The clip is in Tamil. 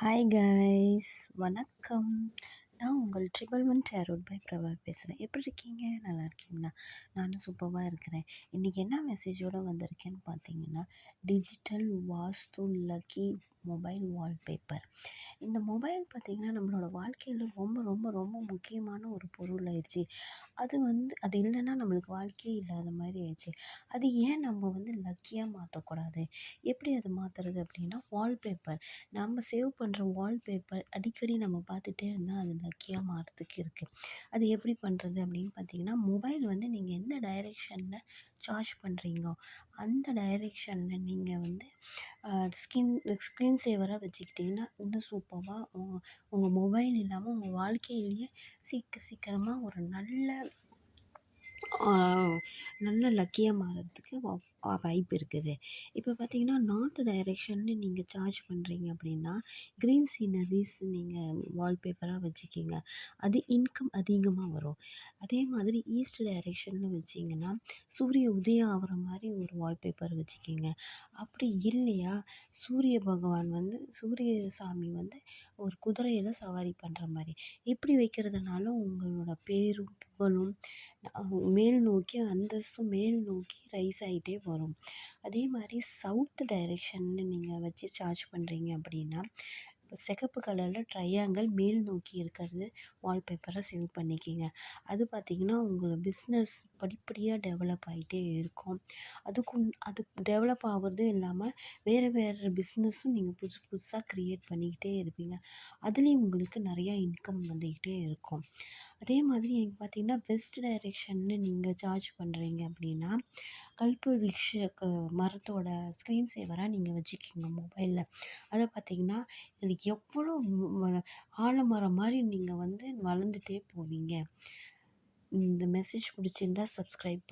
ஹாய் கைஸ், வணக்கம். நான் உங்கள் triple one tarot by Prabha பேசுகிறேன். எப்படி இருக்கீங்க? நல்லா இருக்கீங்களா? நானும் சூப்பராக இருக்கிறேன். இன்றைக்கி என்ன மெசேஜோடு வந்திருக்கேன்னு பார்த்தீங்கன்னா, டிஜிட்டல் வாஸ்து லக்கி மொபைல் வால்பேப்பர். இந்த மொபைல் பார்த்திங்கன்னா நம்மளோட வாழ்க்கையில் ரொம்ப ரொம்ப ரொம்ப முக்கியமான ஒரு பொருள் ஆயிடுச்சு. அது இல்லைன்னா நம்மளுக்கு வாழ்க்கையே இல்லாத மாதிரி ஆயிடுச்சு. அது ஏன் நம்ம லக்கியாக மாற்றக்கூடாது? எப்படி அதை மாற்றுறது அப்படின்னா, வால்பேப்பர் நம்ம சேவ் பண்ணுற வால்பேப்பர் அடிக்கடி நம்ம பார்த்துட்டே இருந்தால் அது லக்கியாக மாறுறதுக்கு இருக்குது. அது எப்படி பண்ணுறது அப்படின்னு பார்த்தீங்கன்னா, மொபைல் நீங்கள் எந்த டைரெக்ஷனில் சார்ஜ் பண்ணுறீங்களோ அந்த டைரெக்ஷனில் நீங்கள் ஸ்க்ரீன் சேவராக வச்சுக்கிட்டிங்கன்னா இன்னும் சூப்பராக உங்கள் மொபைல் இல்லாமல் உங்கள் வாழ்க்கையிலேயே சீக்கிரமாக ஒரு நல்ல லக்கியாக மாறுறதுக்கு வாய்ப்பு இருக்குது. இப்போ பார்த்தீங்கன்னா, நார்த் டைரெக்ஷன்னு நீங்கள் சார்ஜ் பண்ணுறீங்க அப்படின்னா, க்ரீன் சீனரிஸ் நீங்கள் வால்பேப்பராக வச்சுக்கிங்க. அது இன்கம் அதிகமாக வரும். அதே மாதிரி ஈஸ்ட் டைரெக்ஷனில் வச்சிங்கன்னா, சூரிய உதயம் ஆகிற மாதிரி ஒரு வால்பேப்பர் வச்சுக்கிங்க. அப்படி இல்லையா, சூரிய பகவான் சூரிய சாமி ஒரு குதிரையில் சவாரி பண்ணுற மாதிரி இப்படி வைக்கிறதுனால உங்களோட பேரும் புகழும் மேல் நோக்கி அந்தஸ்தும் மேல் நோக்கி ரைஸ் ஆகிட்டே வரும். அதே மாதிரி சவுத் டைரெக்ஷன்னு நீங்கள் வச்சு சார்ஜ் பண்ணுறீங்க அப்படின்னா, இப்போ சிகப்பு கலரில் ட்ரையாங்கிள் மேல் நோக்கி இருக்கிறது வால்பேப்பரை சேவ் பண்ணிக்கிங்க. அது பார்த்திங்கன்னா உங்களோட பிஸ்னஸ் படிப்படியாக டெவலப் ஆகிட்டே இருக்கும். அது டெவலப் ஆகுறதும் இல்லாமல் வேறு பிஸ்னஸும் நீங்கள் புதுசாக க்ரியேட் பண்ணிக்கிட்டே இருப்பீங்க. அதுலேயும் உங்களுக்கு நிறையா இன்கம் வந்துக்கிட்டே இருக்கும். அதே மாதிரி பார்த்திங்கன்னா, வெஸ்ட் டைரெக்ஷன்னு நீங்கள் சார்ஜ் பண்ணுறீங்க அப்படின்னா, கல்பவ்ருக்ஷ மரத்தோட ஸ்க்ரீன் சேவராக நீங்கள் வச்சுக்கிங்க மொபைலில். அதை பார்த்திங்கன்னா, இது எவ்வளோ ஆலமரம் மாதிரி நீங்கள் வளர்ந்துட்டே போவீங்க. இந்த மெசேஜ் பிடிச்சிருந்தா சப்ஸ்கிரைப்